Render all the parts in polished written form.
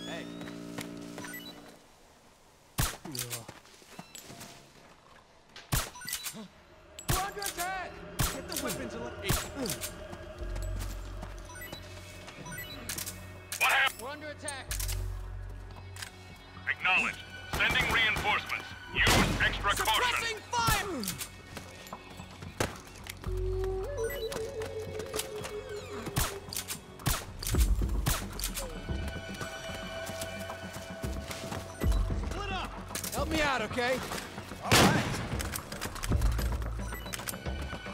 Hey. We're under attack! Get the weapons and let... What happened? We're under attack! Acknowledged. Sending reinforcements. Use extra caution. Suppressing fire! Split up! Help me out, okay? All right.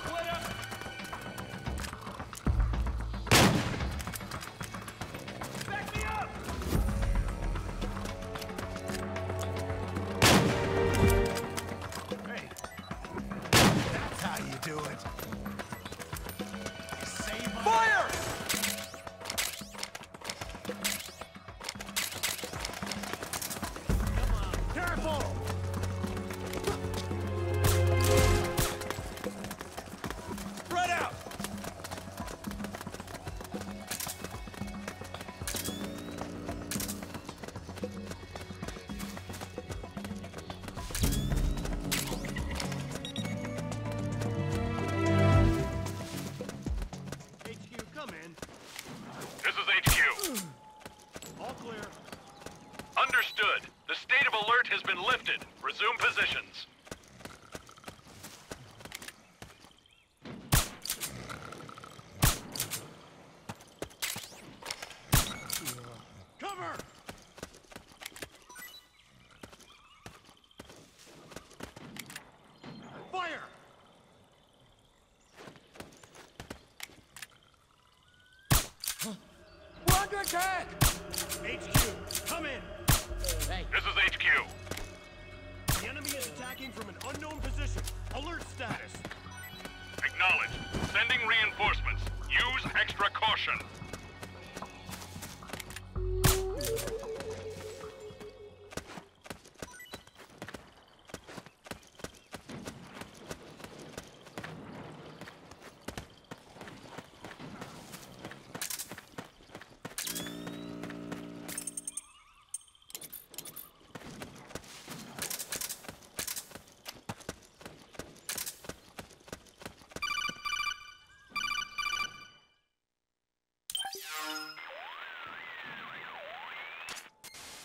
Split up! Back me up! Hey, that's how you do it. Save my... Fire! Come on, careful! Spread out! HQ, come in. This is HQ. All clear. Understood. The state of alert has been lifted. Resume positions. Cover! Fire! We're under attack! HQ, come in. Hey. This is HQ. The enemy is attacking from an unknown position. Alert status. Acknowledged. Sending reinforcements. Use extra caution.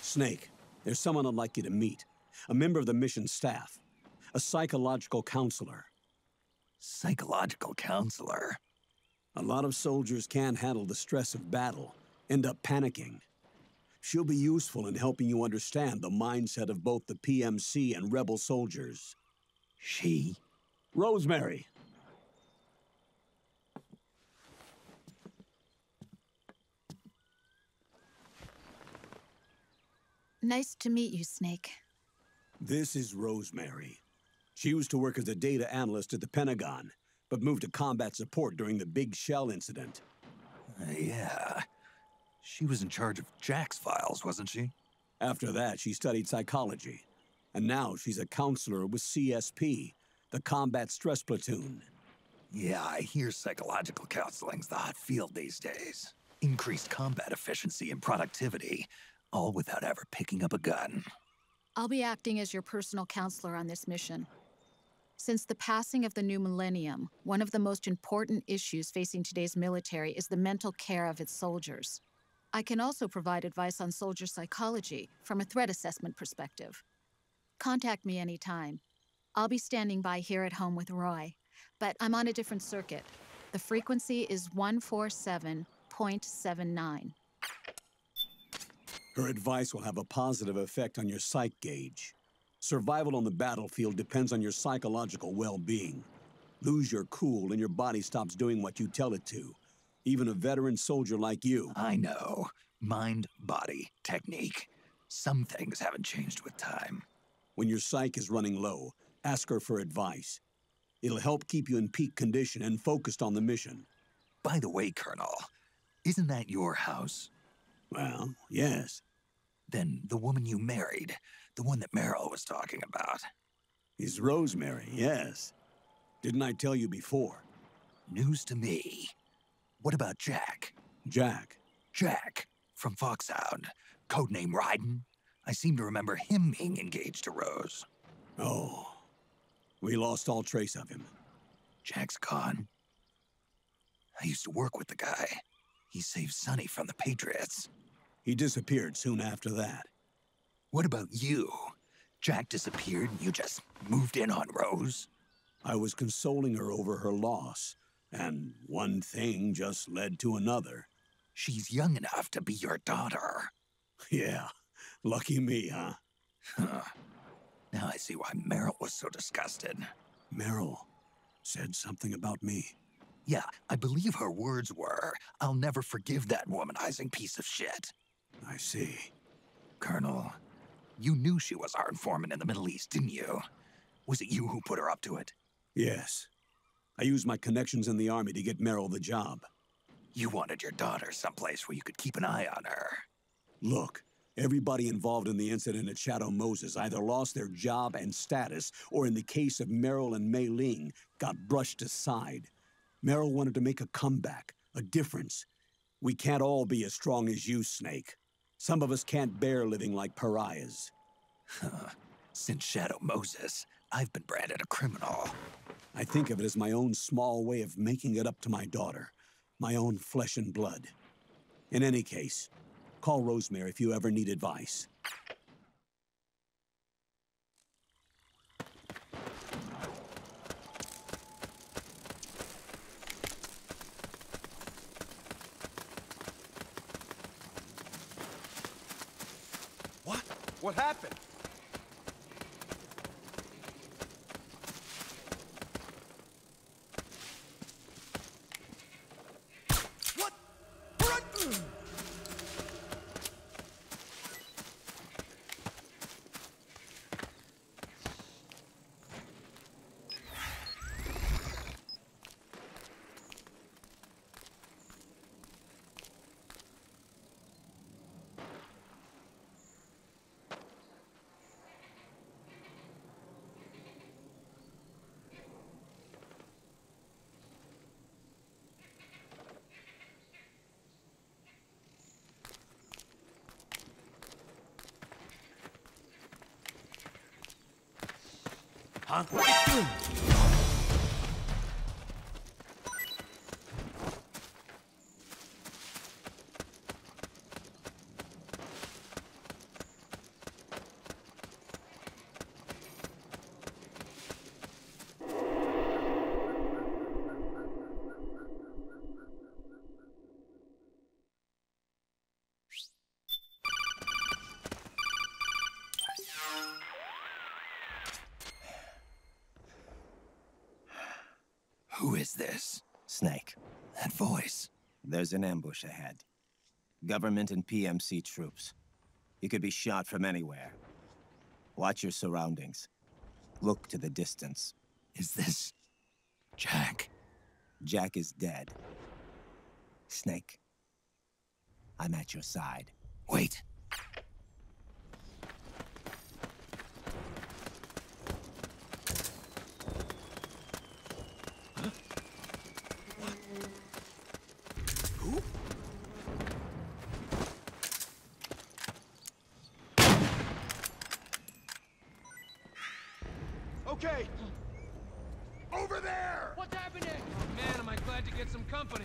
Snake, there's someone I'd like you to meet. A member of the mission staff. A psychological counselor. Psychological counselor? A lot of soldiers can't handle the stress of battle, end up panicking. She'll be useful in helping you understand the mindset of both the PMC and rebel soldiers. She? Rosemary. Nice to meet you, Snake. This is Rosemary. She used to work as a data analyst at the Pentagon, but moved to combat support during the Big Shell incident. Yeah. She was in charge of Jack's files, wasn't she? After that, she studied psychology. And now she's a counselor with CSP, the Combat Stress Platoon. Yeah, I hear psychological counseling's the hot field these days. Increased combat efficiency and productivity, all without ever picking up a gun. I'll be acting as your personal counselor on this mission. Since the passing of the new millennium, one of the most important issues facing today's military is the mental care of its soldiers. I can also provide advice on soldier psychology from a threat assessment perspective. Contact me anytime. I'll be standing by here at home with Roy, but I'm on a different circuit. The frequency is 147.79. Her advice will have a positive effect on your psych gauge. Survival on the battlefield depends on your psychological well-being. Lose your cool and your body stops doing what you tell it to. Even a veteran soldier like you. I know. Mind, body, technique. Some things haven't changed with time. When your psyche is running low, ask her for advice. It'll help keep you in peak condition and focused on the mission. By the way, Colonel, isn't that your house? Well, yes. Then the woman you married, the one that Meryl was talking about. Is Rosemary, yes. Didn't I tell you before? News to me. What about Jack? Jack. Jack, from Foxhound. Codename Ryden. I seem to remember him being engaged to Rose. Oh. We lost all trace of him. Jack's gone. I used to work with the guy. He saved Sonny from the Patriots. He disappeared soon after that. What about you? Jack disappeared and you just moved in on Rose? I was consoling her over her loss, and one thing just led to another. She's young enough to be your daughter. Yeah, lucky me, huh? Huh. Now I see why Meryl was so disgusted. Meryl said something about me. Yeah, I believe her words were, "I'll never forgive that womanizing piece of shit." I see. Colonel, you knew she was our informant in the Middle East, didn't you? Was it you who put her up to it? Yes. I used my connections in the army to get Meryl the job. You wanted your daughter someplace where you could keep an eye on her. Look, everybody involved in the incident at Shadow Moses either lost their job and status, or in the case of Meryl and Mei Ling, got brushed aside. Meryl wanted to make a comeback, a difference. We can't all be as strong as you, Snake. Some of us can't bear living like pariahs. Since Shadow Moses, I've been branded a criminal. I think of it as my own small way of making it up to my daughter, my own flesh and blood. In any case, call Rosemary if you ever need advice. What? What happened? What? Run! Huh? Who is this? Snake. That voice. There's an ambush ahead. Government and PMC troops. You could be shot from anywhere. Watch your surroundings. Look to the distance. Is this Jack? Jack is dead. Snake, I'm at your side. Wait. Okay. Over there! What's happening? Oh, man, am I glad to get some company.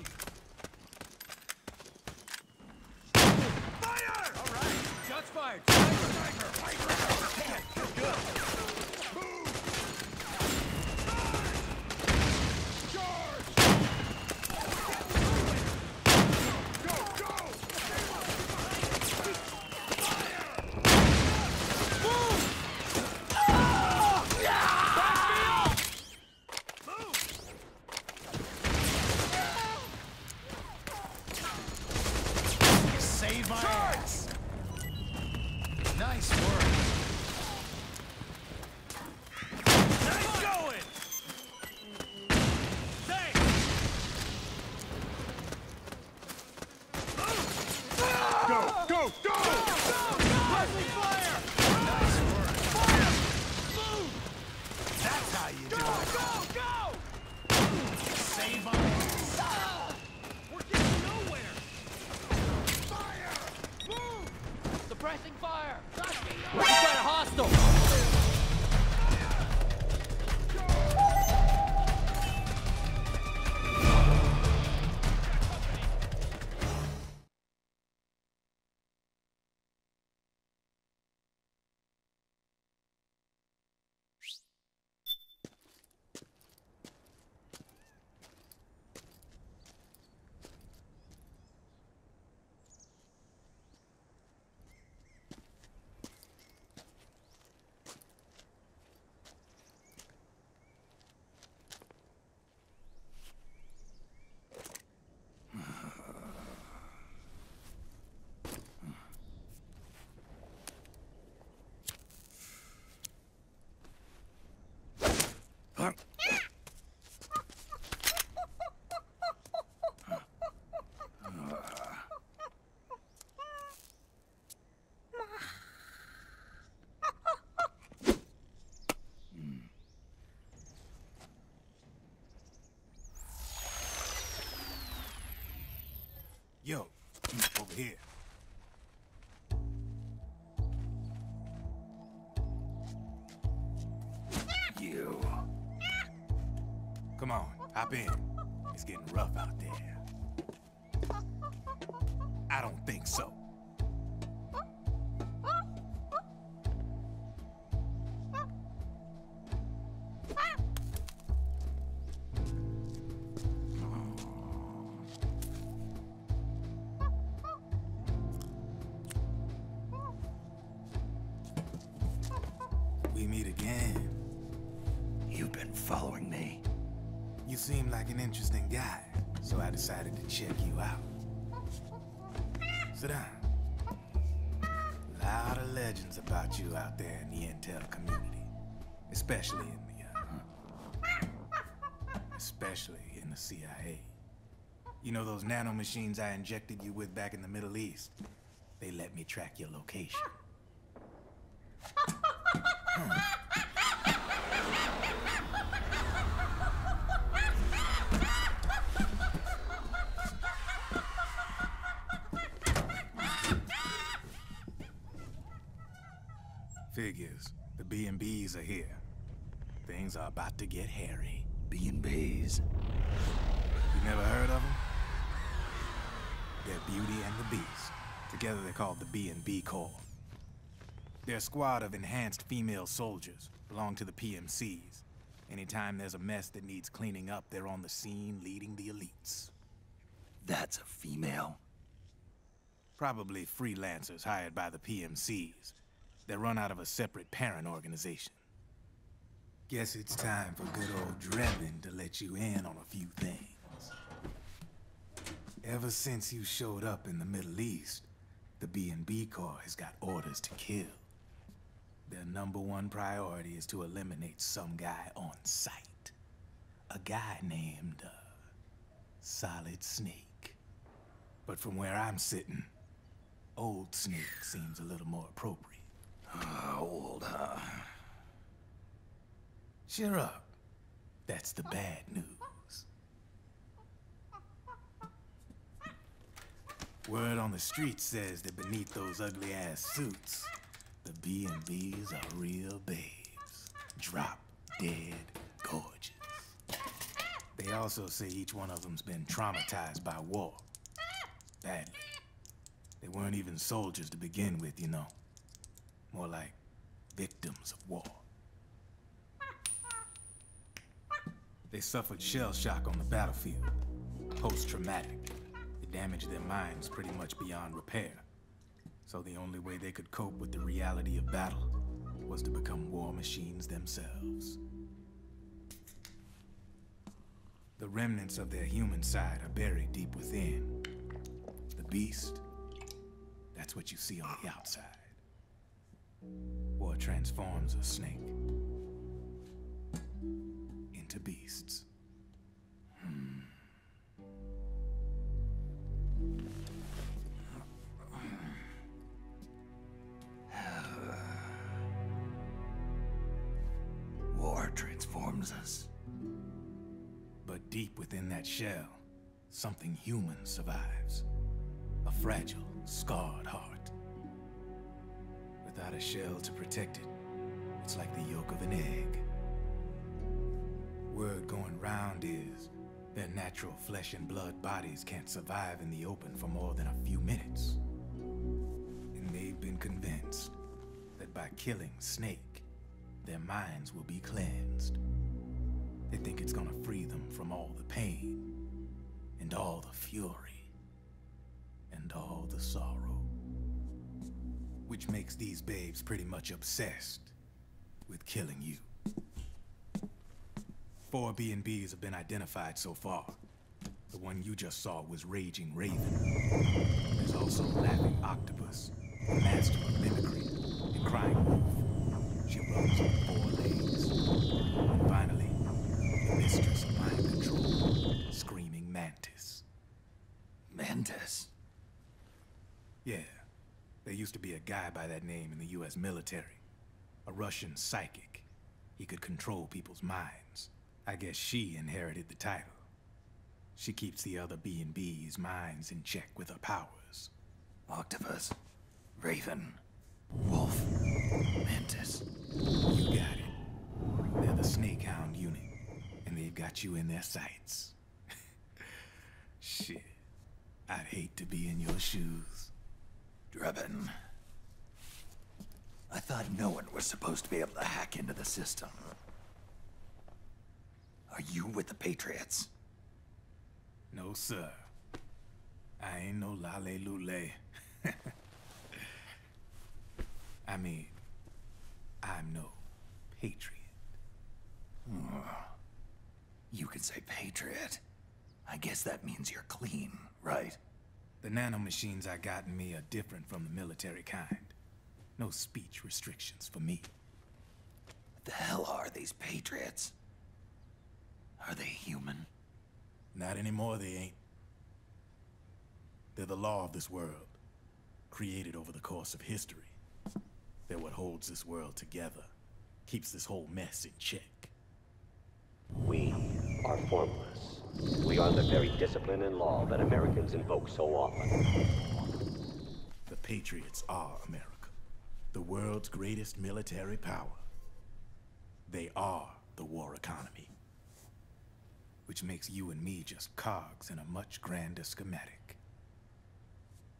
Fire! All right. Shots fired. Yo, over here. You. Come on, hop in. It's getting rough out there. I don't think so. We meet again. You've been following me. You seem like an interesting guy, so I decided to check you out. Sit down. A lot of legends about you out there in the intel community, especially in the CIA. You know those nanomachines I injected you with back in the Middle East? They let me track your location. Figures. The B&Bs are here. Things are about to get hairy. B&Bs. You never heard of them? They're Beauty and the Beast. Together they're called the B&B Corps. They're a squad of enhanced female soldiers, belong to the PMCs. Anytime there's a mess that needs cleaning up, they're on the scene leading the elites. That's a female? Probably freelancers hired by the PMCs. They're run out of a separate parent organization. Guess it's time for good old Drebin to let you in on a few things. Ever since you showed up in the Middle East, the B&B Corps has got orders to kill. Their #1 priority is to eliminate some guy on sight. A guy named, Solid Snake. But from where I'm sitting, Old Snake seems a little more appropriate. Old, huh? Cheer up. That's the bad news. Word on the street says that beneath those ugly-ass suits, the B&Bs are real babes. Drop dead gorgeous. They also say each one of them's been traumatized by war. Badly. They weren't even soldiers to begin with, you know. More like victims of war. They suffered shell shock on the battlefield. Post-traumatic. It damaged their minds pretty much beyond repair. So the only way they could cope with the reality of battle was to become war machines themselves. The remnants of their human side are buried deep within. The beast, that's what you see on the outside. War transforms a snake into beasts. War transforms us. But deep within that shell, something human survives. A fragile, scarred heart. Without a shell to protect it, it's like the yolk of an egg. Word going round is their natural flesh and blood bodies can't survive in the open for more than a few minutes. And they've been convinced that by killing Snake, their minds will be cleansed. They think it's gonna free them from all the pain, and all the fury, and all the sorrow. Which makes these babes pretty much obsessed with killing you. 4 B&Bs have been identified so far. The one you just saw was Raging Raven. There's also Laughing Octopus, the master of mimicry, and Crying Wolf. She runs on 4 legs. And finally, the mistress of mind control, Screaming Mantis. Mantis? Yeah. There used to be a guy by that name in the US military. A Russian psychic. He could control people's minds. I guess she inherited the title. She keeps the other B&B's minds in check with her powers. Octopus, Raven, Wolf, Mantis. You got it. They're the Snakehound unit, and they've got you in their sights. Shit. I'd hate to be in your shoes. Drebin. I thought no one was supposed to be able to hack into the system. Are you with the Patriots? No, sir. I ain't no lale-lule. I mean, I'm no patriot. You can say Patriot. I guess that means you're clean, right? The nanomachines I got in me are different from the military kind. No speech restrictions for me. What the hell are these Patriots? Are they human? Not anymore, they ain't. They're the law of this world, created over the course of history. They're what holds this world together, keeps this whole mess in check. We are formless. We are the very discipline and law that Americans invoke so often. The Patriots are America, the world's greatest military power. They are the war economy, which makes you and me just cogs in a much grander schematic.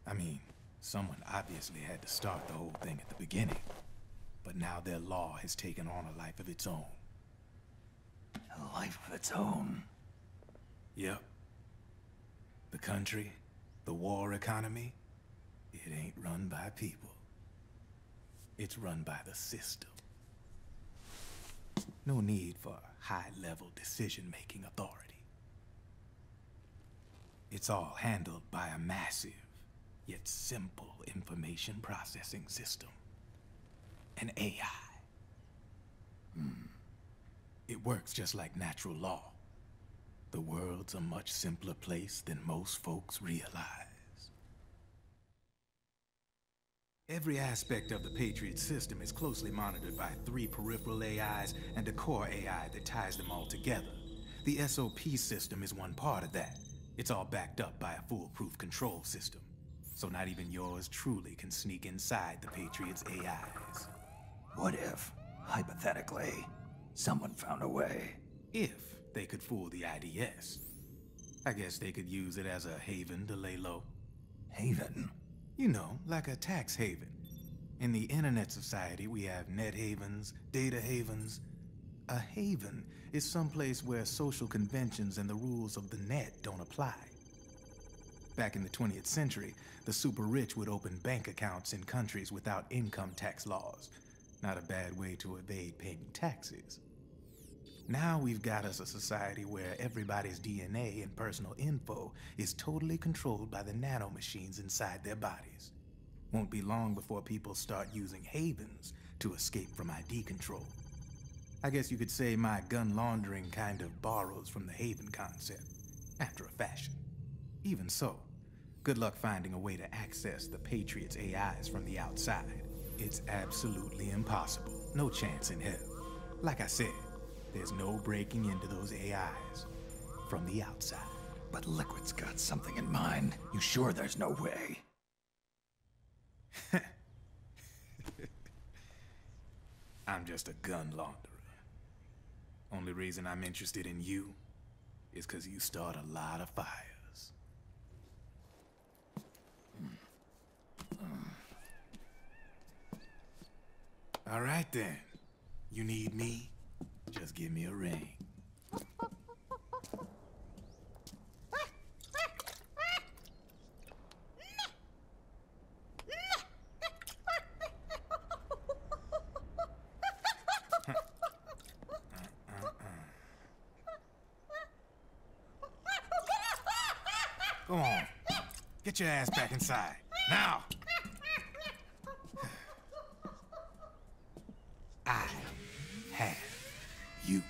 I mean, someone obviously had to start the whole thing at the beginning, but now their law has taken on a life of its own. A life of its own? Yep. The country, the war economy, it ain't run by people. It's run by the system. No need for high-level decision-making authority. It's all handled by a massive, yet simple information processing system. An AI. It works just like natural law. The world's a much simpler place than most folks realize. Every aspect of the Patriot system is closely monitored by 3 peripheral AIs and a core AI that ties them all together. The SOP system is one part of that. It's all backed up by a foolproof control system. So not even yours truly can sneak inside the Patriots' AIs. What if, hypothetically, someone found a way? If they could fool the IDS. I guess they could use it as a haven to lay low. Haven? You know, like a tax haven. In the internet society, we have net havens, data havens. A haven is someplace where social conventions and the rules of the net don't apply. Back in the 20th century, the super rich would open bank accounts in countries without income tax laws. Not a bad way to evade paying taxes. Now we've got us a society where everybody's DNA and personal info is totally controlled by the nanomachines inside their bodies. Won't be long before people start using havens to escape from ID control. I guess you could say my gun laundering kind of borrows from the haven concept, after a fashion. Even so, good luck finding a way to access the Patriots' AIs from the outside. It's absolutely impossible. No chance in hell. Like I said, there's no breaking into those AIs from the outside. But Liquid's got something in mind. You sure there's no way? I'm just a gun launderer. Only reason I'm interested in you is because you start a lot of fires. All right then. You need me? Just give me a ring. Go on. Get your ass back inside. Now! I have you.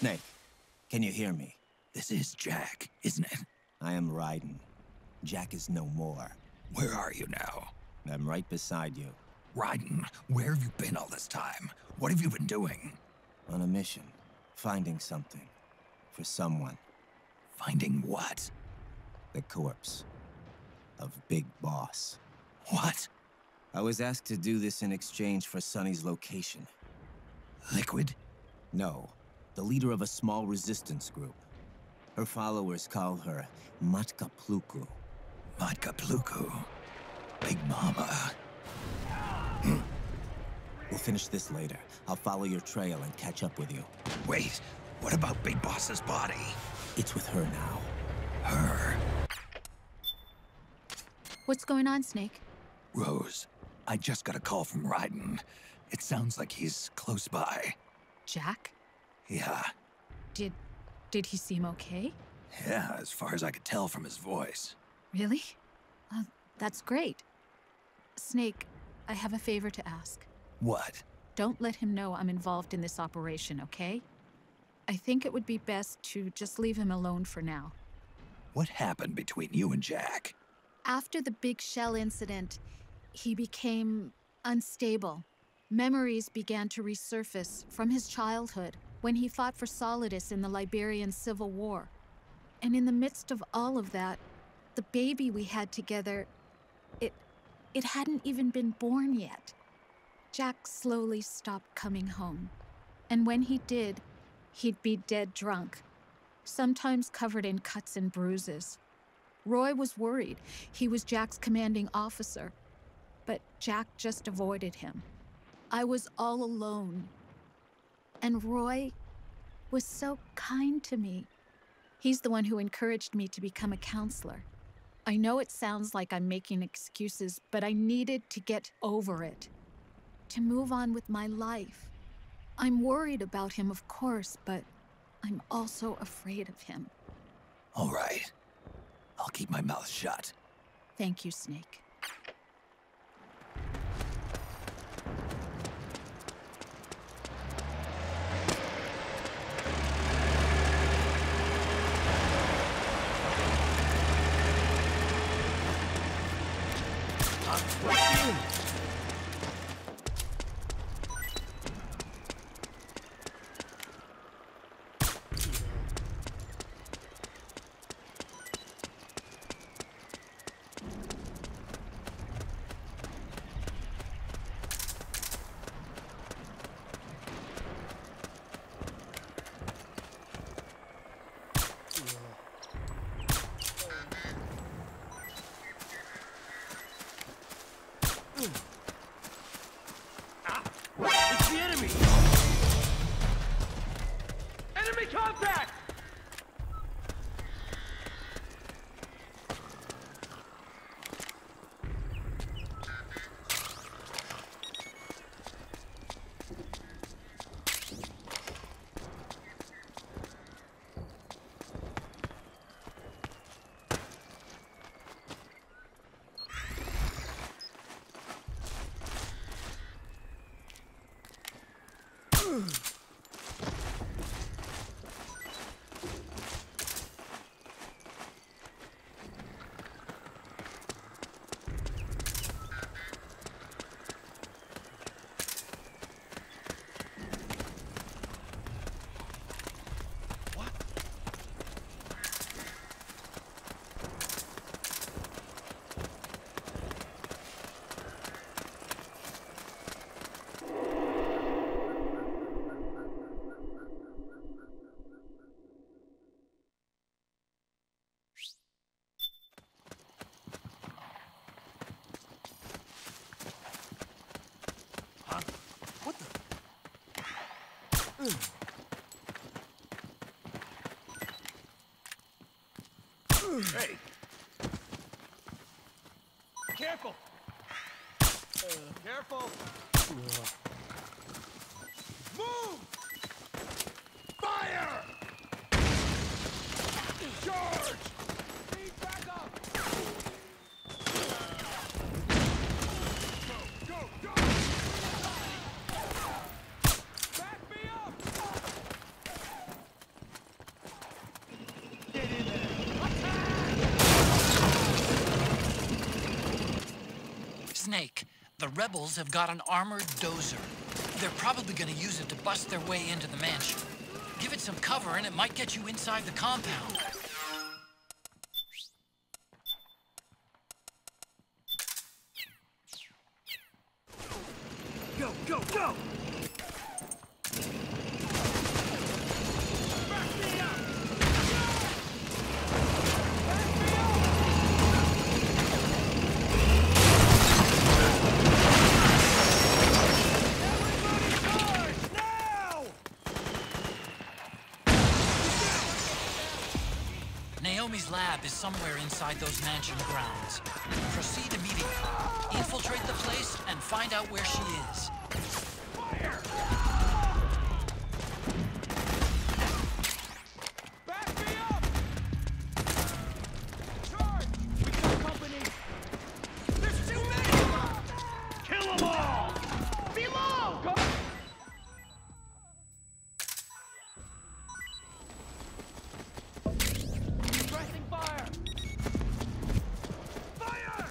Snake, can you hear me? This is Jack, isn't it? I am Raiden. Jack is no more. Where are you now? I'm right beside you. Raiden, where have you been all this time? What have you been doing? On a mission. Finding something. For someone. Finding what? The corpse. Of Big Boss. What? I was asked to do this in exchange for Sonny's location. Liquid? No. The leader of a small resistance group. Her followers call her Matka Pluku. Matka Pluku. Big Mama. We'll finish this later. I'll follow your trail and catch up with you. Wait, what about Big Boss's body? It's with her now. Her? What's going on, Snake? Rose, I just got a call from Raiden. It sounds like he's close by. Jack? Yeah. Did he seem okay? Yeah, as far as I could tell from his voice. Really? That's great. Snake, I have a favor to ask. What? Don't let him know I'm involved in this operation, okay? I think it would be best to just leave him alone for now. What happened between you and Jack? After the Big Shell incident, he became unstable. Memories began to resurface from his childhood when he fought for Solidus in the Liberian Civil War. And in the midst of all of that, the baby we had together, it hadn't even been born yet. Jack slowly stopped coming home. And when he did, he'd be dead drunk, sometimes covered in cuts and bruises. Roy was worried. He was Jack's commanding officer. But Jack just avoided him. I was all alone. And Roy was so kind to me. He's the one who encouraged me to become a counselor. I know it sounds like I'm making excuses, but I needed to get over it. To move on with my life. I'm worried about him, of course, but I'm also afraid of him. All right. I'll keep my mouth shut. Thank you, Snake. It's the enemy! Enemy contact! Hey! Careful! Careful! Move! Fire! Charge! Need backup! Go! Go! Back me up! Snake, the rebels have got an armored dozer. They're probably gonna use it to bust their way into the mansion. Give it some cover and it might get you inside the compound. Go, go, go! Naomi's lab is somewhere inside those mansion grounds. Proceed immediately. Infiltrate the place and find out where she is. Fire! Back me up! Charge! We got company! There's too many! Kill them all! Below! Go! Suppressing fire! Fire!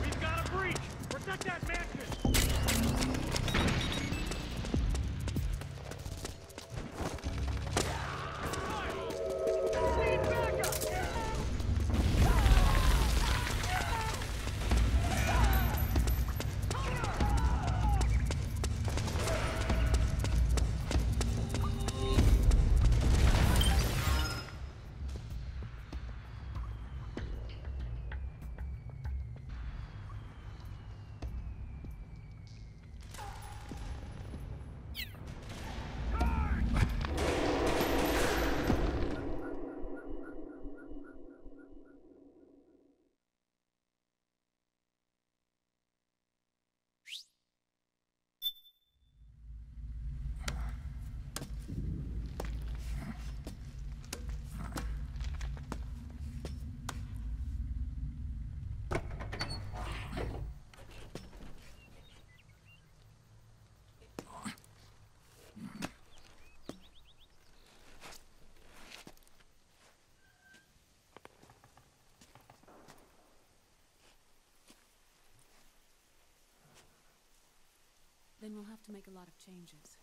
We've got a breach! Protect that mansion! Need backup! Then we'll have to make a lot of changes.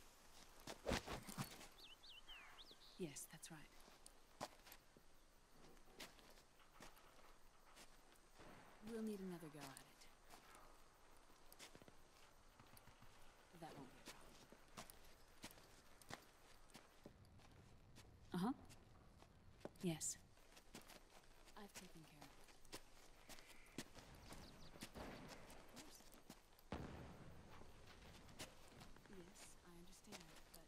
Yes, that's right. We'll need another go at it. That won't be a problem. Uh-huh. Yes. I've taken care of it. Yes, I understand, but...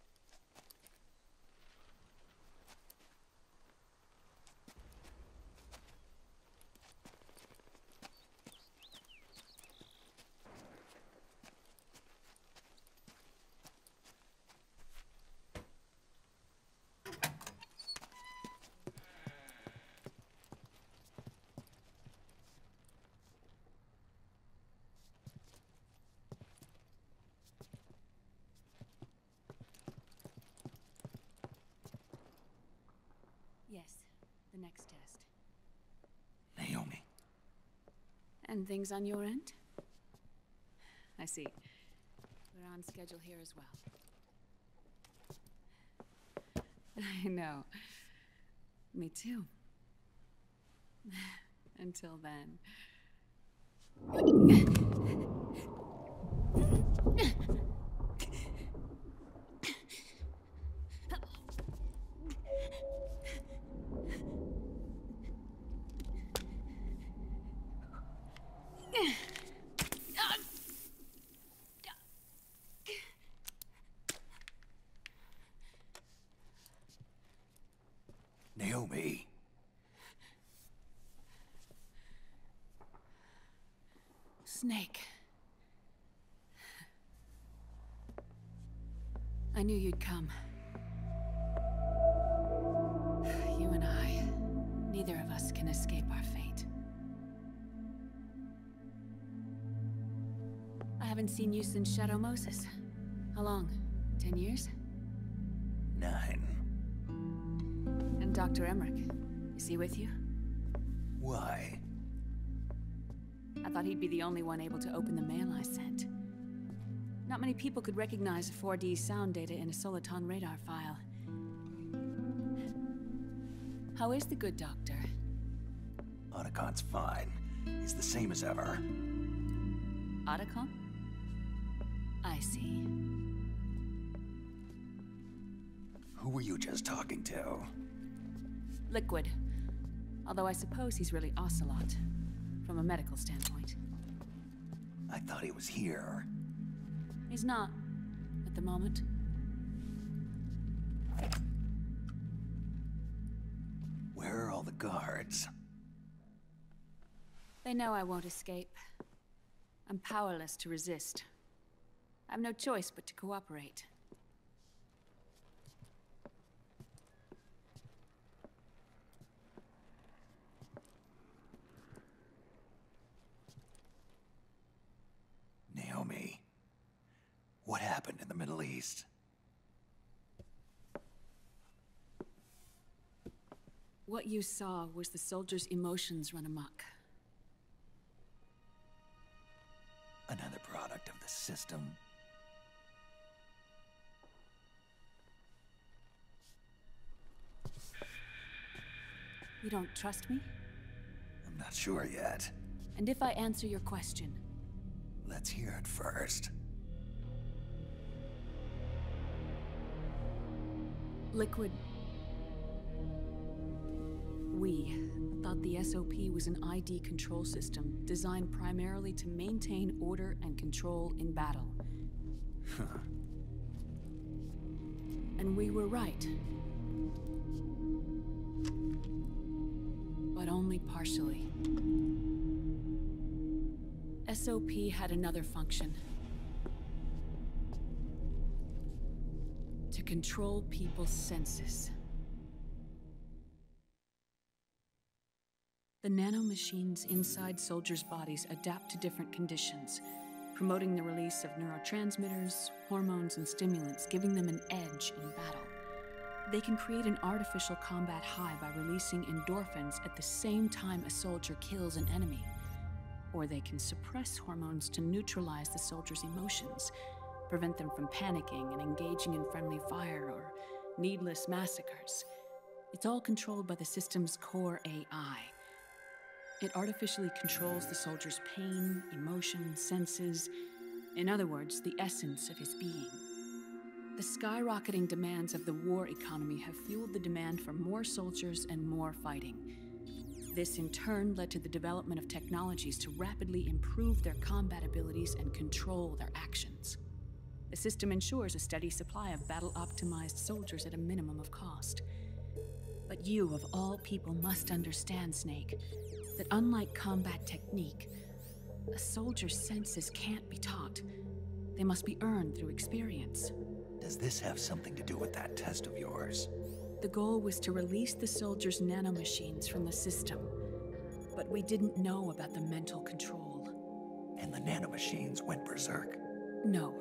Yes, the next test. Naomi. And things on your end? I see. We're on schedule here as well. I know. Me too. Until then. Naomi. Snake. I knew you'd come. You and I, neither of us can escape our fate. I haven't seen you since Shadow Moses. How long? 10 years? 9. And Dr. Emmerich, is he with you? Why? I thought he'd be the only one able to open the mail I sent. Not many people could recognize 4D sound data in a Soliton radar file. How is the good doctor? Otacon's fine. He's the same as ever. Otacon? I see. Who were you just talking to? Liquid. Although I suppose he's really Ocelot, from a medical standpoint. I thought he was here. He's not, at the moment. Where are all the guards? They know I won't escape. I'm powerless to resist. I have no choice but to cooperate. Naomi, what happened in the Middle East? What you saw was the soldiers' emotions run amok. Another product of the system. You don't trust me? I'm not sure yet. And if I answer your question? Let's hear it first. Liquid. We thought the SOP was an ID control system designed primarily to maintain order and control in battle. And we were right. But only partially. SOP had another function. To control people's senses. The nanomachines inside soldiers' bodies adapt to different conditions, promoting the release of neurotransmitters, hormones, and stimulants, giving them an edge in battle. They can create an artificial combat high by releasing endorphins at the same time a soldier kills an enemy. Or they can suppress hormones to neutralize the soldier's emotions, prevent them from panicking and engaging in friendly fire or needless massacres. It's all controlled by the system's core AI. It artificially controls the soldier's pain, emotion, senses, in other words, the essence of his being. The skyrocketing demands of the war economy have fueled the demand for more soldiers and more fighting. This in turn led to the development of technologies to rapidly improve their combat abilities and control their actions. The system ensures a steady supply of battle-optimized soldiers at a minimum of cost. But you, of all people, must understand, Snake, that unlike combat technique, a soldier's senses can't be taught. They must be earned through experience. Does this have something to do with that test of yours? The goal was to release the soldiers' nanomachines from the system, but we didn't know about the mental control. And the nanomachines went berserk? No.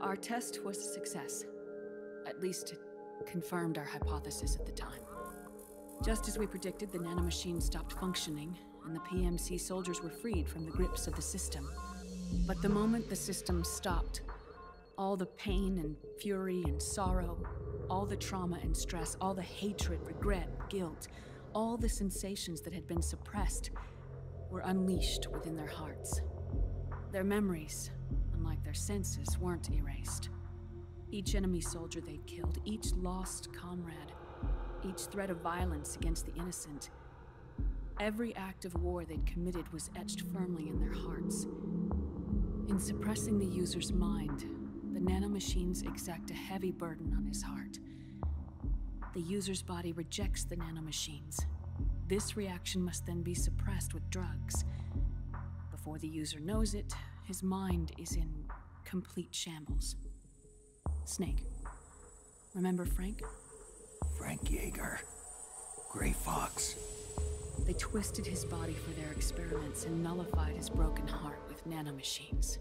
Our test was a success. At least it confirmed our hypothesis at the time. Just as we predicted, the nanomachines stopped functioning, and the PMC soldiers were freed from the grips of the system. But the moment the system stopped, all the pain and fury and sorrow, all the trauma and stress, all the hatred, regret, guilt, all the sensations that had been suppressed were unleashed within their hearts. Their memories, unlike their senses, weren't erased. Each enemy soldier they'd killed, each lost comrade, each threat of violence against the innocent, every act of war they'd committed was etched firmly in their hearts. In suppressing the user's mind, the nanomachines exact a heavy burden on his heart. The user's body rejects the nanomachines. This reaction must then be suppressed with drugs. Before the user knows it, his mind is in complete shambles. Snake. Remember Frank? Frank Yeager. Gray Fox. They twisted his body for their experiments and nullified his broken heart with nanomachines.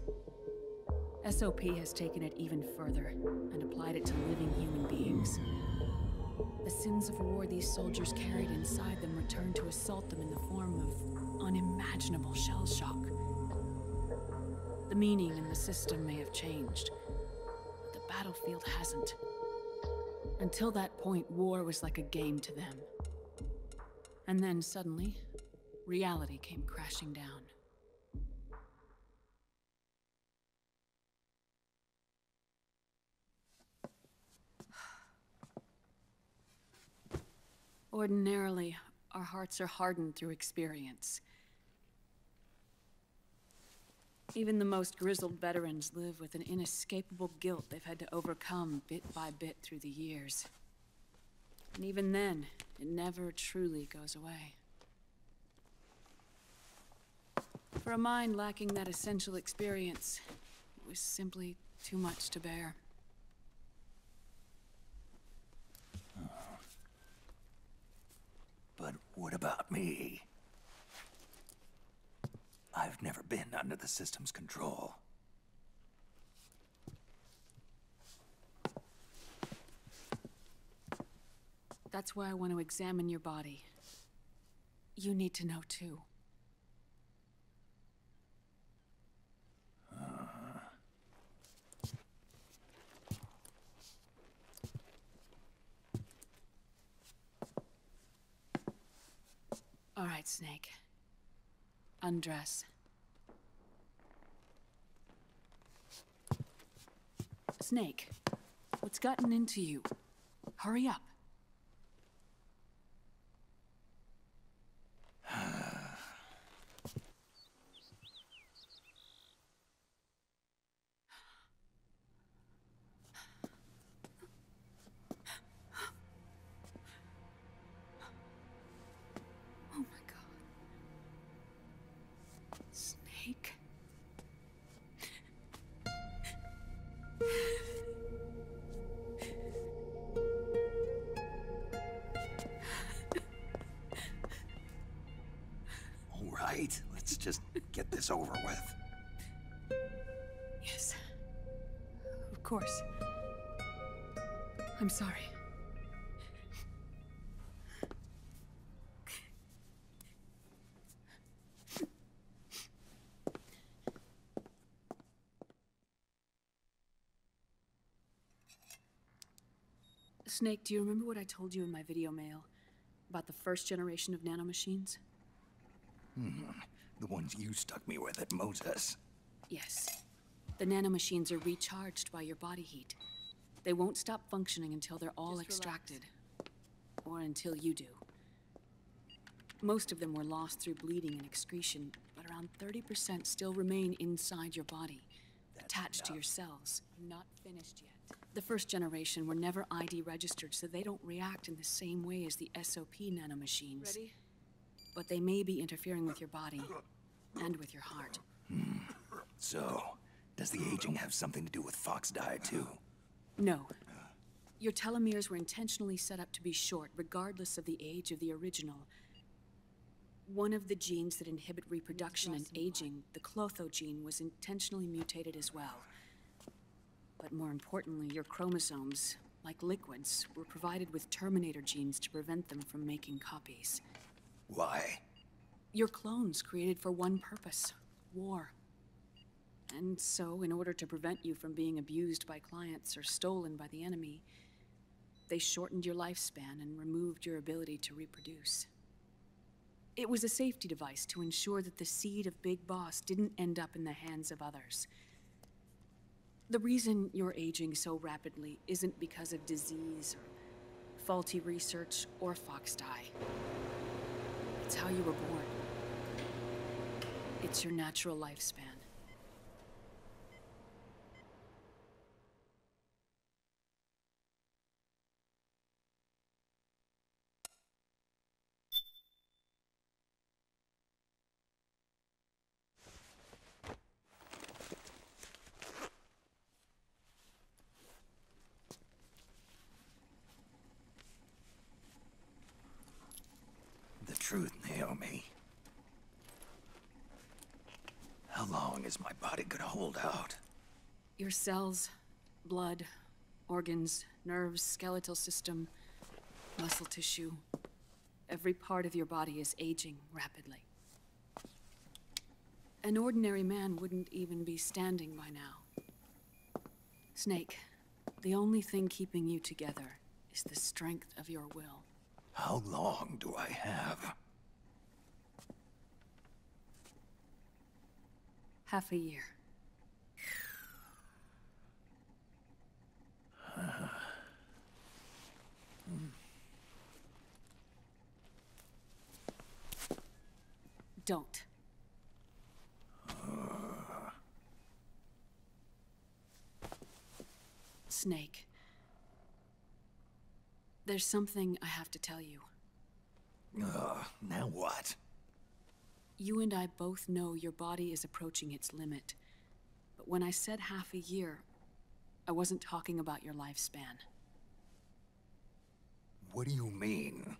SOP has taken it even further and applied it to living human beings. The sins of war these soldiers carried inside them returned to assault them in the form of unimaginable shell shock. The meaning and the system may have changed, but the battlefield hasn't. Until that point, war was like a game to them. And then suddenly, reality came crashing down. Ordinarily, our hearts are hardened through experience. Even the most grizzled veterans live with an inescapable guilt they've had to overcome bit by bit through the years. And even then, it never truly goes away. For a mind lacking that essential experience, it was simply too much to bear. But what about me? I've never been under the system's control. That's why I want to examine your body. You need to know too. All right, Snake. Undress. Snake, what's gotten into you? Hurry up. Oh my God. Snake. All right, let's just get this over with. Yes. Of course. I'm sorry. Snake, do you remember what I told you in my video mail about the first generation of nanomachines? The ones you stuck me with at Moses. Yes. The nanomachines are recharged by your body heat. They won't stop functioning until they're all extracted. Or until you do. Most of them were lost through bleeding and excretion, but around 30% still remain inside your body, attached to your cells. Not finished yet. The first generation were never ID registered, so they don't react in the same way as the SOP nanomachines. Ready? But they may be interfering with your body, and with your heart. So, does the aging have something to do with Fox diet too? No. Your telomeres were intentionally set up to be short, regardless of the age of the original. One of the genes that inhibit reproduction and aging, the Clotho gene, was intentionally mutated as well. But more importantly, your chromosomes, like liquids, were provided with terminator genes to prevent them from making copies. Why? Your clones created for one purpose: war. And so, in order to prevent you from being abused by clients or stolen by the enemy, they shortened your lifespan and removed your ability to reproduce. It was a safety device to ensure that the seed of Big Boss didn't end up in the hands of others. The reason you're aging so rapidly isn't because of disease or faulty research or Fox die. It's how you were born. It's your natural lifespan. The truth, Naomi. How long is my body gonna hold out? Your cells, blood, organs, nerves, skeletal system, muscle tissue. Every part of your body is aging rapidly. An ordinary man wouldn't even be standing by now. Snake, the only thing keeping you together is the strength of your will. How long do I have? Half a year. Don't. Snake. There's something I have to tell you. Now what? You and I both know your body is approaching its limit. But when I said half a year, I wasn't talking about your lifespan. What do you mean?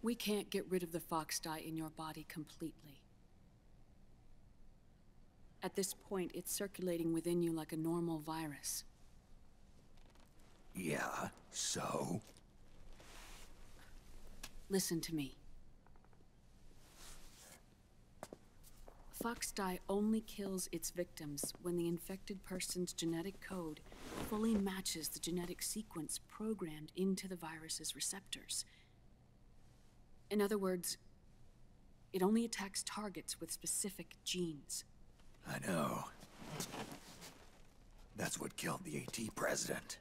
We can't get rid of the fox dye in your body completely. At this point, it's circulating within you like a normal virus. Yeah, so? Listen to me. Fox dye only kills its victims when the infected person's genetic code fully matches the genetic sequence programmed into the virus's receptors. In other words, it only attacks targets with specific genes. I know. That's what killed the AT president.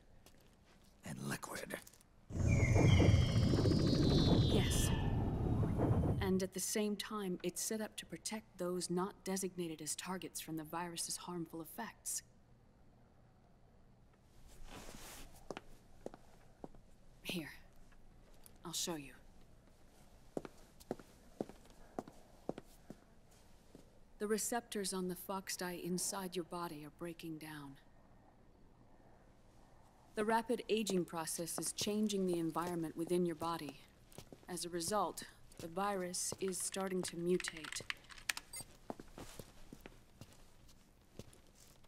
And Liquid. Yes. And at the same time, it's set up to protect those not designated as targets from the virus's harmful effects. Here. I'll show you. The receptors on the fox dye inside your body are breaking down. The rapid aging process is changing the environment within your body. As a result, the virus is starting to mutate.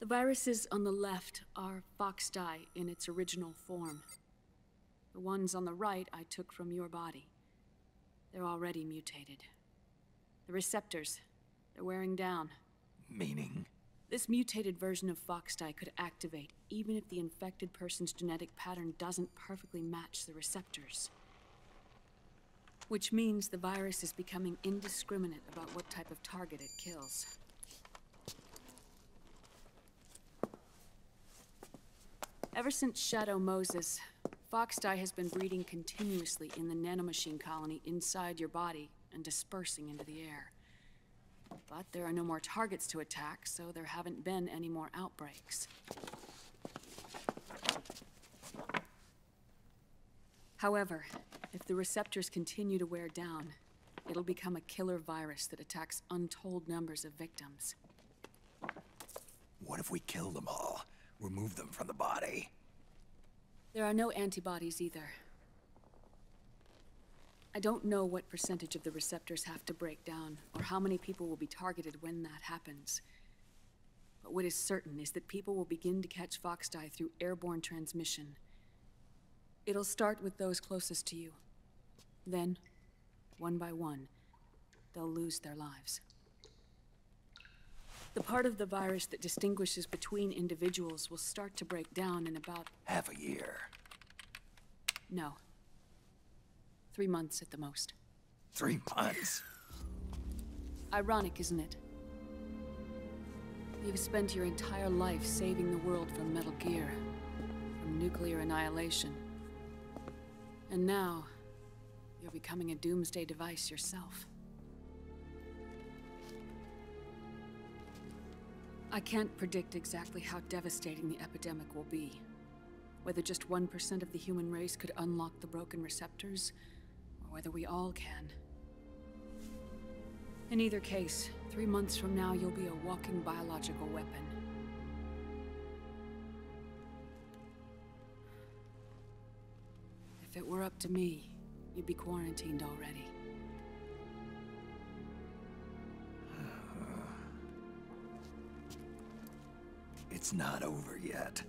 The viruses on the left are fox dye in its original form. The ones on the right I took from your body. They're already mutated. The receptors, they're wearing down. Meaning? This mutated version of fox dye could activate even if the infected person's genetic pattern doesn't perfectly match the receptors. Which means the virus is becoming indiscriminate about what type of target it kills. Ever since Shadow Moses, fox dye has been breeding continuously in the nanomachine colony inside your body and dispersing into the air. But there are no more targets to attack, so there haven't been any more outbreaks. However, if the receptors continue to wear down, it'll become a killer virus that attacks untold numbers of victims. What if we kill them all? Remove them from the body? There are no antibodies either. I don't know what percentage of the receptors have to break down, or how many people will be targeted when that happens. But what is certain is that people will begin to catch fox dye through airborne transmission. It'll start with those closest to you. Then, one by one, they'll lose their lives. The part of the virus that distinguishes between individuals will start to break down in about... half a year. No. 3 months at the most. 3 months? Ironic, isn't it? You've spent your entire life saving the world from Metal Gear, from nuclear annihilation. And now, you're becoming a doomsday device yourself. I can't predict exactly how devastating the epidemic will be. Whether just 1% of the human race could unlock the broken receptors, or whether we all can. In either case, 3 months from now, you'll be a walking biological weapon. If it were up to me, you'd be quarantined already. It's not over yet.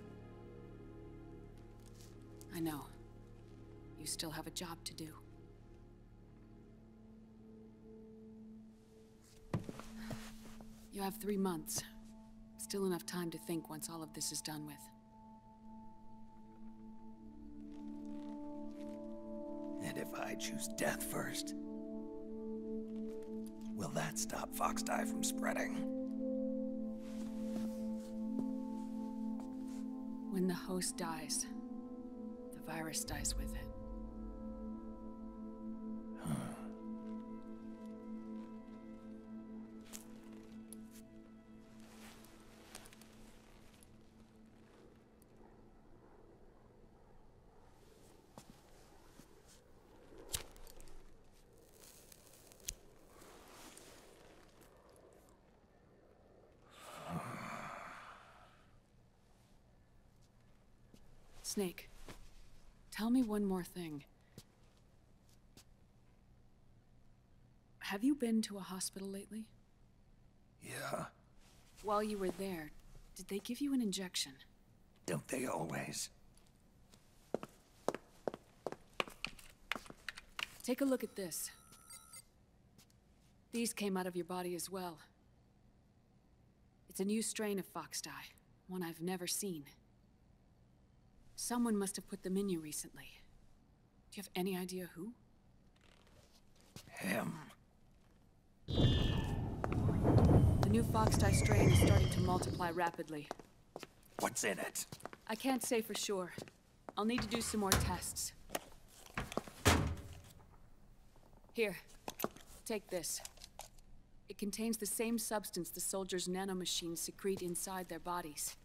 I know. You still have a job to do. You have 3 months. Still enough time to think once all of this is done with. And if I choose death first, will that stop Foxdie from spreading? When the host dies, the virus dies with it. Snake, tell me one more thing. Have you been to a hospital lately? Yeah. While you were there, did they give you an injection? Don't they always? Take a look at this. These came out of your body as well. It's a new strain of Foxdie, one I've never seen. Someone must have put them in you recently. Do you have any idea who? Him. The new Foxdie strain is starting to multiply rapidly. What's in it? I can't say for sure. I'll need to do some more tests. Here, take this. It contains the same substance the soldiers' nanomachines secrete inside their bodies.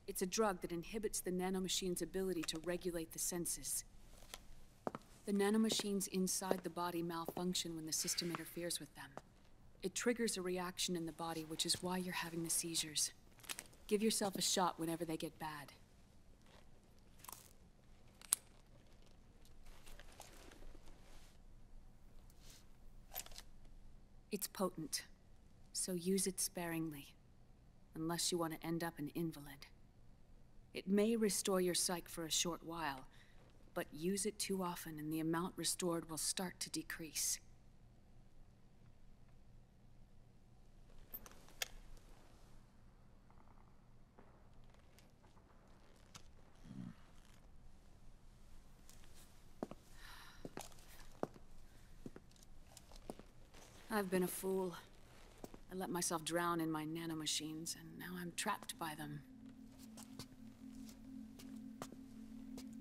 It's a drug that inhibits the nanomachine's ability to regulate the senses. The nanomachines inside the body malfunction when the system interferes with them. It triggers a reaction in the body, which is why you're having the seizures. Give yourself a shot whenever they get bad. It's potent, so use it sparingly, unless you want to end up an invalid. It may restore your psyche for a short while, but use it too often and the amount restored will start to decrease. I've been a fool. I let myself drown in my nanomachines, and now I'm trapped by them.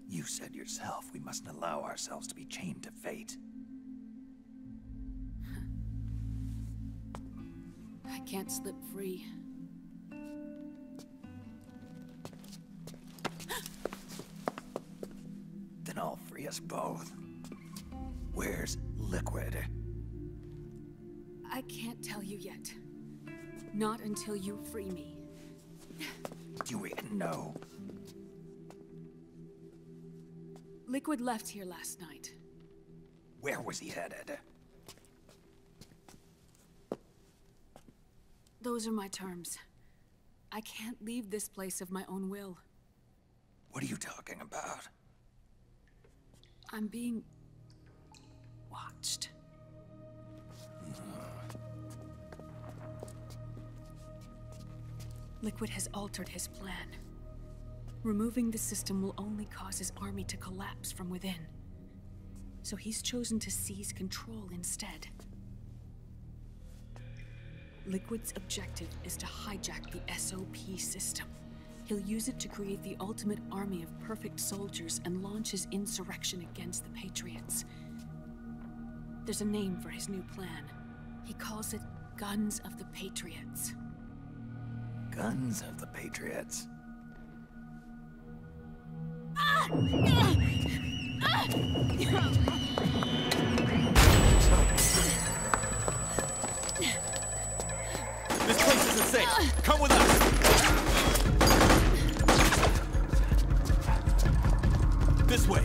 You said yourself we mustn't allow ourselves to be chained to fate. I can't slip free. Then I'll free us both. Where's Liquid? I can't tell you yet. Not until you free me. Do we know? Liquid left here last night. Where was he headed? Those are my terms. I can't leave this place of my own will. What are you talking about? I'm being watched. Liquid has altered his plan. Removing the system will only cause his army to collapse from within. So he's chosen to seize control instead. Liquid's objective is to hijack the SOP system. He'll use it to create the ultimate army of perfect soldiers and launch his insurrection against the Patriots. There's a name for his new plan. He calls it Guns of the Patriots. Guns of the Patriots? This place isn't safe. Come with us. This way.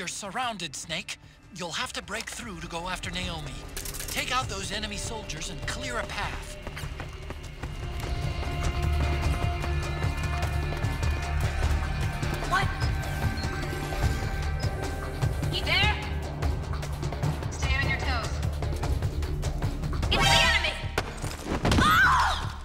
You're surrounded, Snake. You'll have to break through to go after Naomi. Take out those enemy soldiers and clear a path. What? You there? Stay on your toes. It's the enemy! Oh!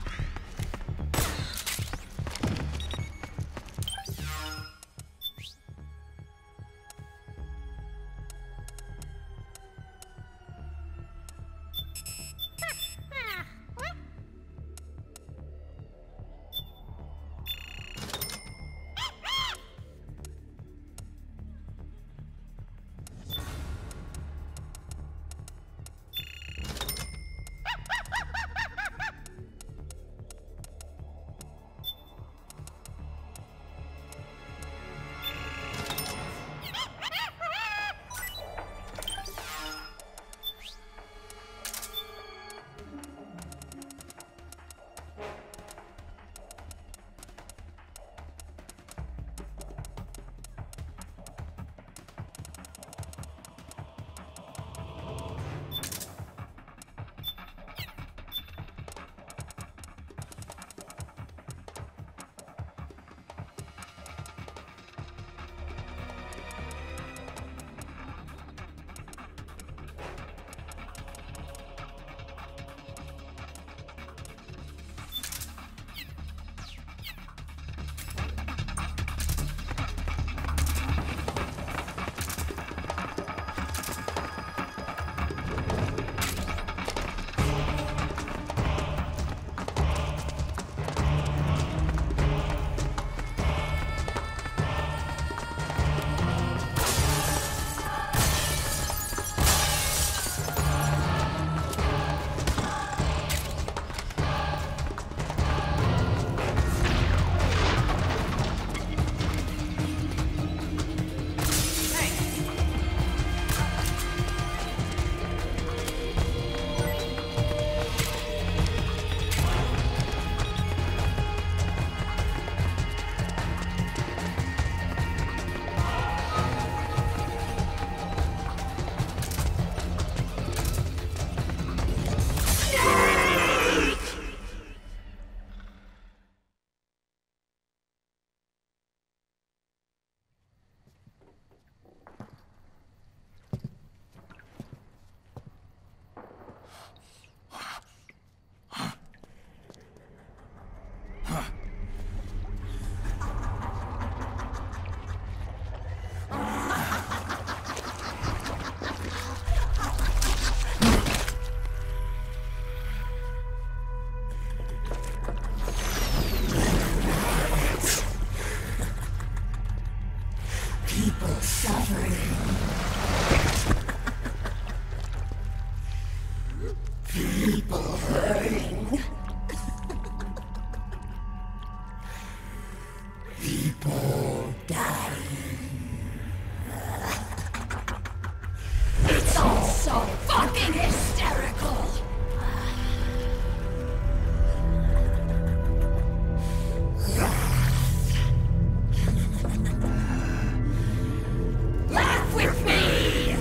Laugh with me!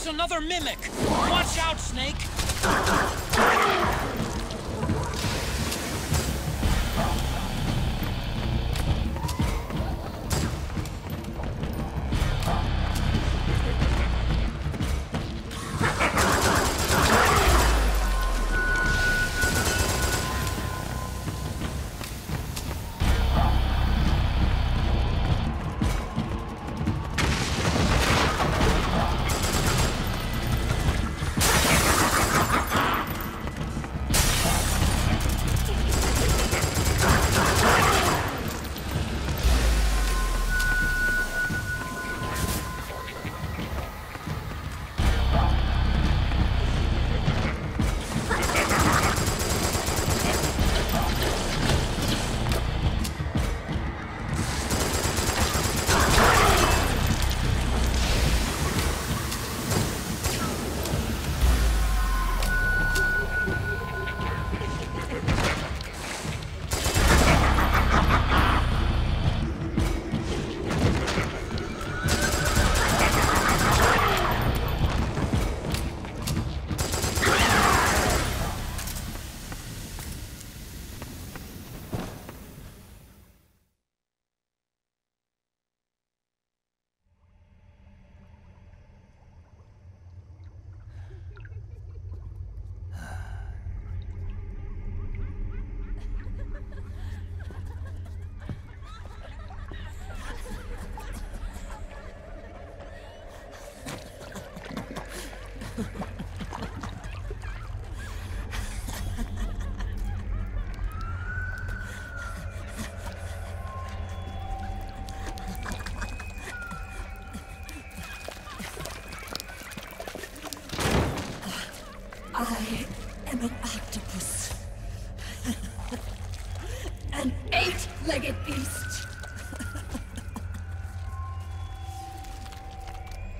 It's another mimic! Watch out, Snake! I am an octopus. An 8-legged beast.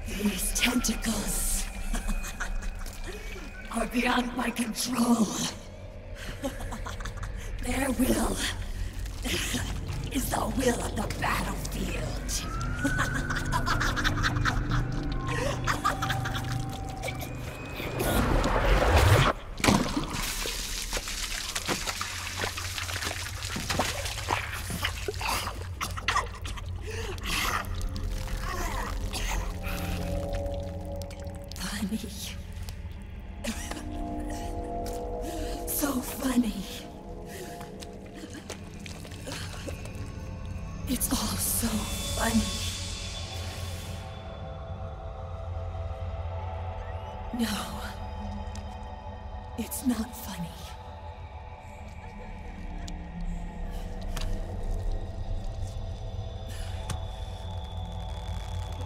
These tentacles are beyond my control. Their will is the will of the battlefield. So funny. It's all so funny. No, it's not funny.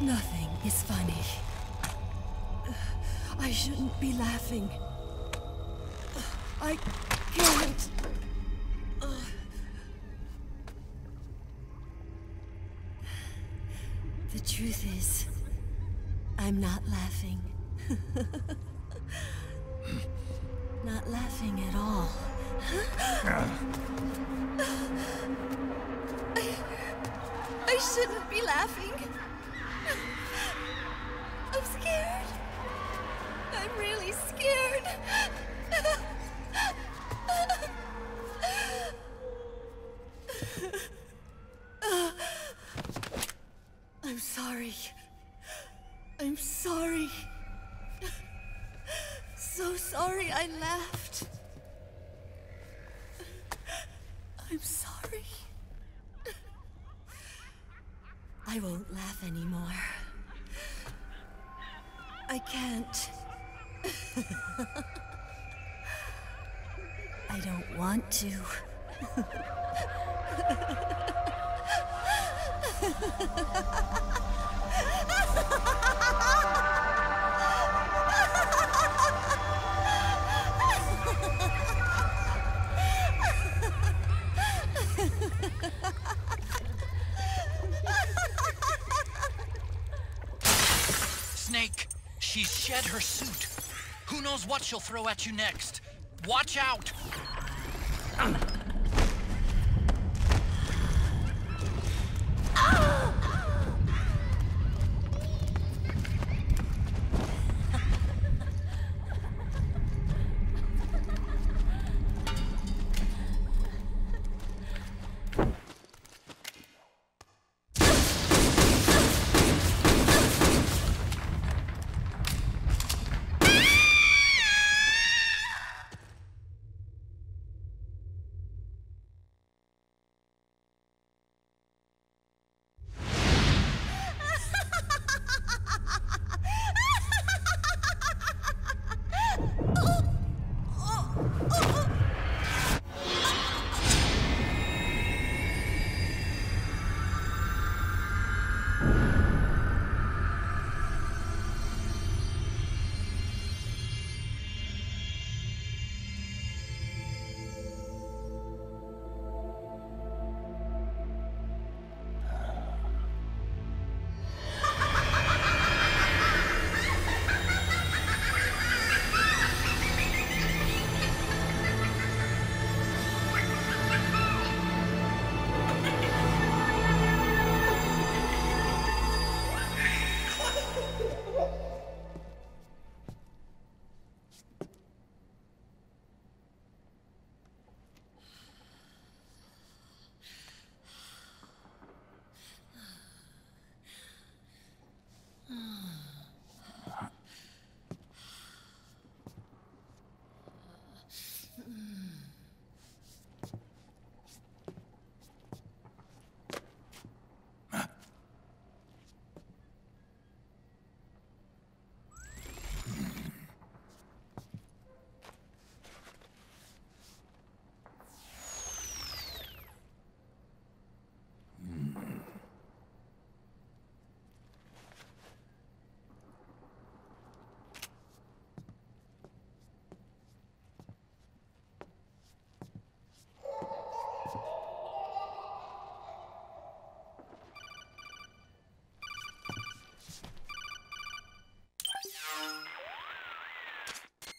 Nothing is funny. I shouldn't be laughing. I can't. The truth is, I'm not laughing. Not laughing at all. I shouldn't be laughing. I'm scared. I'm really scared. I'm sorry. I'm sorry. So sorry I laughed. I'm sorry. I won't laugh anymore. I can't. I don't want to. Snake, she's shed her suit. Who knows what she'll throw at you next? Watch out!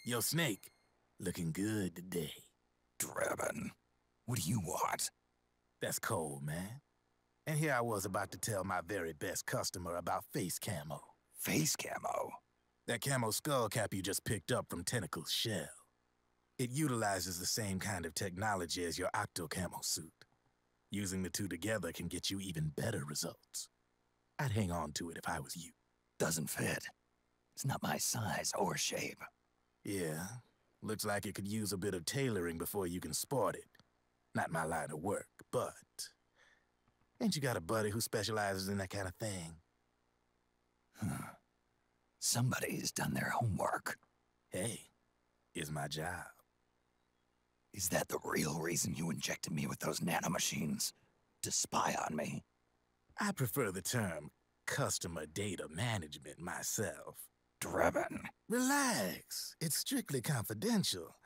Yo, Snake, looking good today. Drebin, what do you want? That's cold, man. And here I was about to tell my very best customer about face camo. Face camo? That camo skull cap you just picked up from Tentacle's shell. It utilizes the same kind of technology as your Octo camo suit. Using the two together can get you even better results. I'd hang on to it if I was you. Doesn't fit. It's not my size or shape. Yeah, looks like it could use a bit of tailoring before you can sport it. Not my line of work, but... Ain't you got a buddy who specializes in that kind of thing? Somebody's done their homework. Hey, it's my job. Is that the real reason you injected me with those nanomachines? To spy on me? I prefer the term customer data management myself. Drebin. Relax. It's strictly confidential.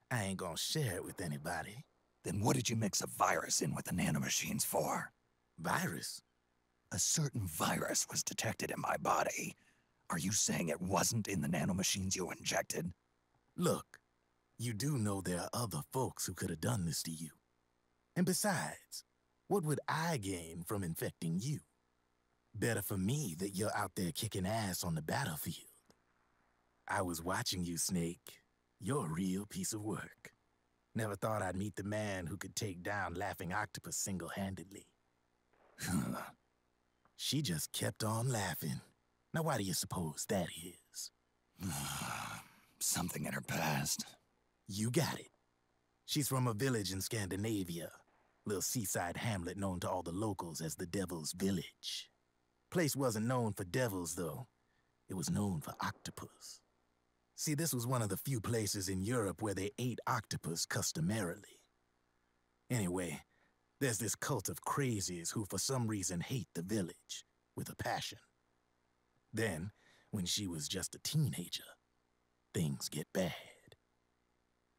I ain't gonna share it with anybody. Then what did you mix a virus in with the nanomachines for? Virus? A certain virus was detected in my body. Are you saying it wasn't in the nanomachines you injected? Look, you do know there are other folks who could have done this to you. And besides, what would I gain from infecting you? Better for me that you're out there kicking ass on the battlefield. I was watching you, Snake. You're a real piece of work. Never thought I'd meet the man who could take down Laughing Octopus single-handedly. She just kept on laughing. Now why do you suppose that is? Something in her past. You got it. She's from a village in Scandinavia. Little seaside hamlet known to all the locals as the Devil's Village. Place wasn't known for devils, though. It was known for octopus. See, this was one of the few places in Europe where they ate octopus customarily. Anyway, there's this cult of crazies who for some reason hate the village with a passion. Then, when she was just a teenager, things get bad.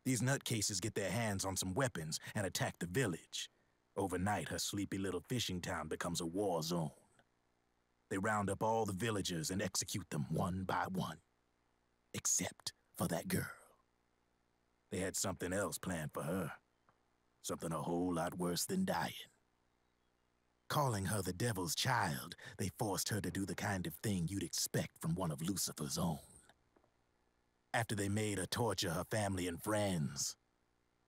These nutcases get their hands on some weapons and attack the village. Overnight, her sleepy little fishing town becomes a war zone. They round up all the villagers and execute them one by one. Except for that girl. They had something else planned for her. Something a whole lot worse than dying. Calling her the devil's child, they forced her to do the kind of thing you'd expect from one of Lucifer's own. After they made her torture her family and friends,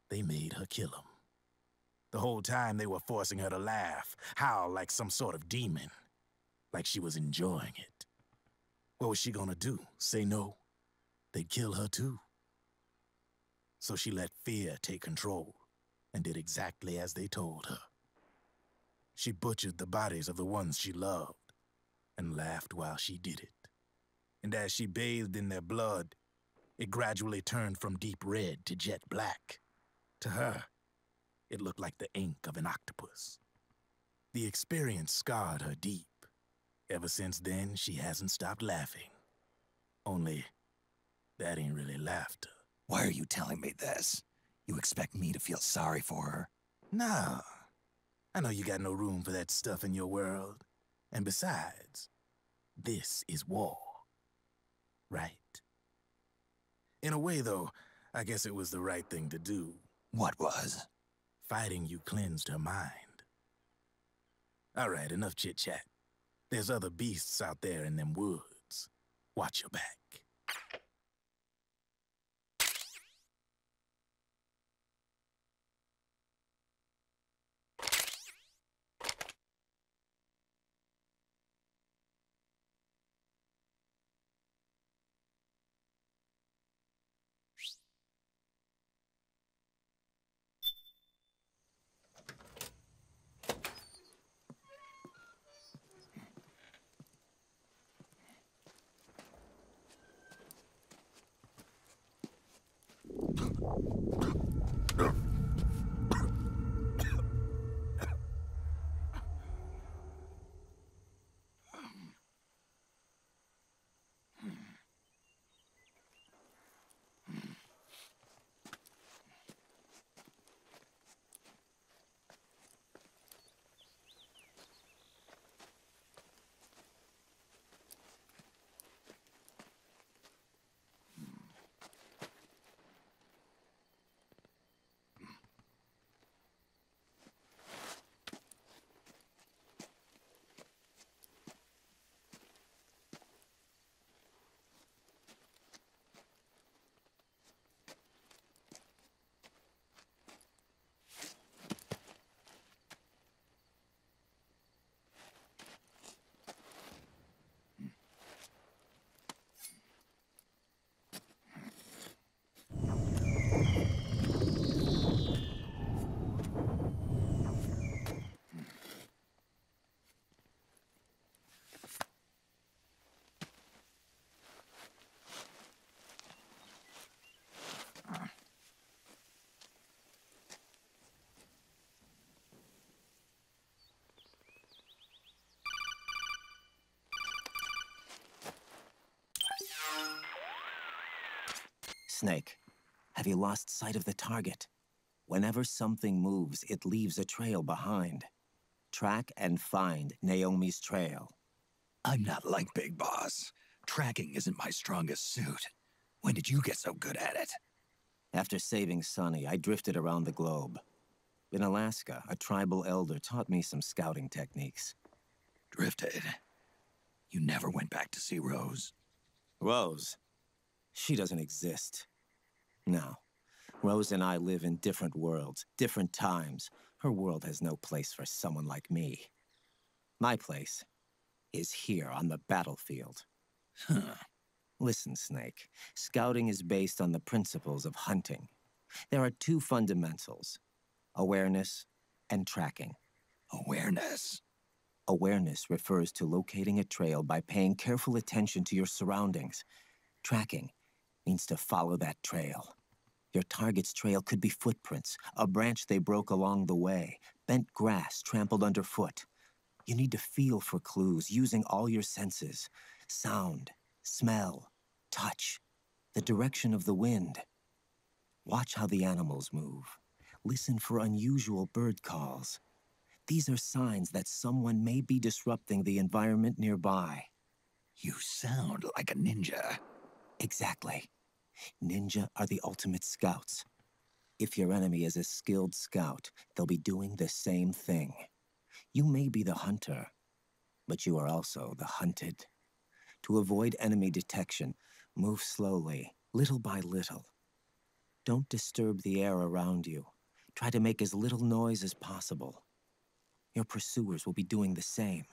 they made her kill them. The whole time they were forcing her to laugh, howl like some sort of demon. Like she was enjoying it. What was she gonna do? Say no? They'd kill her too. So she let fear take control and did exactly as they told her. She butchered the bodies of the ones she loved and laughed while she did it. And as she bathed in their blood, it gradually turned from deep red to jet black. To her, it looked like the ink of an octopus. The experience scarred her deep. Ever since then, she hasn't stopped laughing. Only, that ain't really laughter. Why are you telling me this? You expect me to feel sorry for her? Nah. I know you got no room for that stuff in your world. And besides, this is war. Right? In a way, though, I guess it was the right thing to do. What was? Fighting you cleansed her mind. All right, enough chit-chat. There's other beasts out there in them woods. Watch your back. Snake, have you lost sight of the target? Whenever something moves, it leaves a trail behind. Track and find Naomi's trail. I'm not like Big Boss. Tracking isn't my strongest suit. When did you get so good at it? After saving Sonny, I drifted around the globe. In Alaska, a tribal elder taught me some scouting techniques. Drifted? You never went back to see Rose? Rose? She doesn't exist. No. Rose and I live in different worlds, different times. Her world has no place for someone like me. My place is here on the battlefield. Huh. Listen, Snake. Scouting is based on the principles of hunting. There are two fundamentals: awareness and tracking. Awareness? Awareness refers to locating a trail by paying careful attention to your surroundings. Tracking means to follow that trail. Your target's trail could be footprints, a branch they broke along the way, bent grass trampled underfoot. You need to feel for clues using all your senses: sound, smell, touch, the direction of the wind. Watch how the animals move. Listen for unusual bird calls. These are signs that someone may be disrupting the environment nearby. You sound like a ninja. Exactly. Ninja are the ultimate scouts. If your enemy is a skilled scout, they'll be doing the same thing. You may be the hunter, but you are also the hunted. To avoid enemy detection, move slowly, little by little. Don't disturb the air around you. Try to make as little noise as possible. Your pursuers will be doing the same,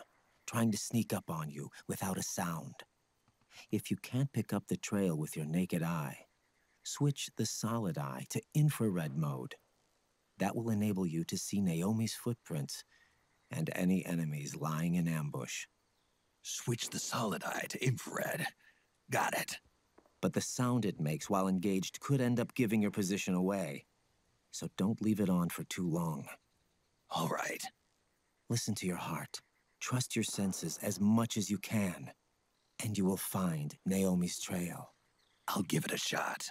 trying to sneak up on you without a sound. If you can't pick up the trail with your naked eye, switch the solid eye to infrared mode. That will enable you to see Naomi's footprints and any enemies lying in ambush. Switch the solid eye to infrared. Got it. But the sound it makes while engaged could end up giving your position away. So don't leave it on for too long. All right. Listen to your heart. Trust your senses as much as you can. And you will find Naomi's trail. I'll give it a shot.